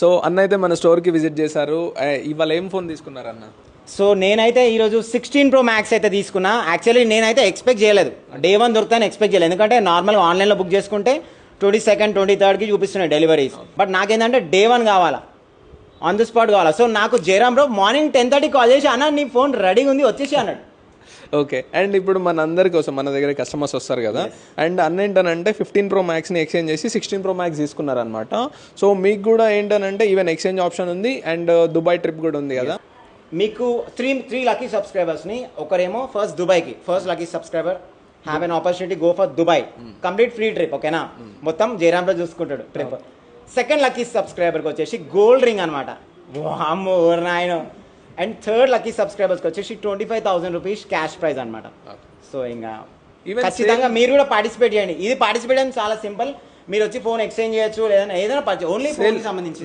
So అన్న అయితే మన స్టోర్కి విజిట్ చేశారు. ఇవాళ ఏం ఫోన్ తీసుకున్నారు అన్న? సో నేనైతే ఈరోజు 16 Pro Max అయితే తీసుకున్నా. యాక్చువల్లీ నేనైతే ఎక్స్పెక్ట్ చేయలేదు, డే 1 దొరుకుతాను ఎక్స్పెక్ట్ చేయలేదు. ఎందుకంటే నార్మల్గా ఆన్లైన్లో బుక్ చేసుకుంటే 22nd 23rd చూపిస్తున్నాయి డెలివరీస్. బట్ నాకేంటంటే డే 1 కావాలా, ఆన్ ది స్పాట్ కావాలా. సో నాకు జయరామ్ బ్రో మార్నింగ్ 10:30 కాల్ చేసి అన్న నీ ఫోన్ రెడీగా ఉంది వచ్చేసి అన్నాడు. ఓకే, అండ్ ఇప్పుడు మన అందరి కోసం మన దగ్గర కస్టమర్స్ వస్తారు కదా, అండ్ అన్న ఏంటనంటే 15 Pro Maxని ఎక్స్చేంజ్ చేసి 16 Pro Max తీసుకున్నారనమాట. సో మీకు కూడా ఏంటనంటే ఈవెన్ ఎక్స్చేంజ్ ఆప్షన్ ఉంది అండ్ దుబాయ్ ట్రిప్ కూడా ఉంది కదా. మీకు త్రీ లక్కీ సబ్స్క్రైబర్స్ని, ఒకరేమో ఫస్ట్ దుబాయ్కి, first lucky subscriber have an opportunity go for Dubai, complete free trip. ఓకేనా, మొత్తం జయరామ్లో చూసుకుంటాడు ట్రిప్. సెకండ్ లక్కీ సబ్స్క్రైబర్కి వచ్చేసి గోల్డ్ రింగ్ అనమాట, వామ్మో నాయన. అండ్ థర్డ్ లక్కీ సబ్స్క్రైబర్స్కి వచ్చేసి 25,000 రూపీస్ క్యాష్ ప్రైజ్ అనమాట. సో ఇంకా ఖచ్చితంగా మీరు కూడా పార్టిసిపేట్ చేయండి. ఇది పార్టిసిపేట్ చేయడం చాలా సింపుల్. మీరు వచ్చి ఫోన్ ఎక్స్చేంజ్ చేయొచ్చు, లేదంటే ఏదైనా ఓన్లీ ఫోన్కి సంబంధించి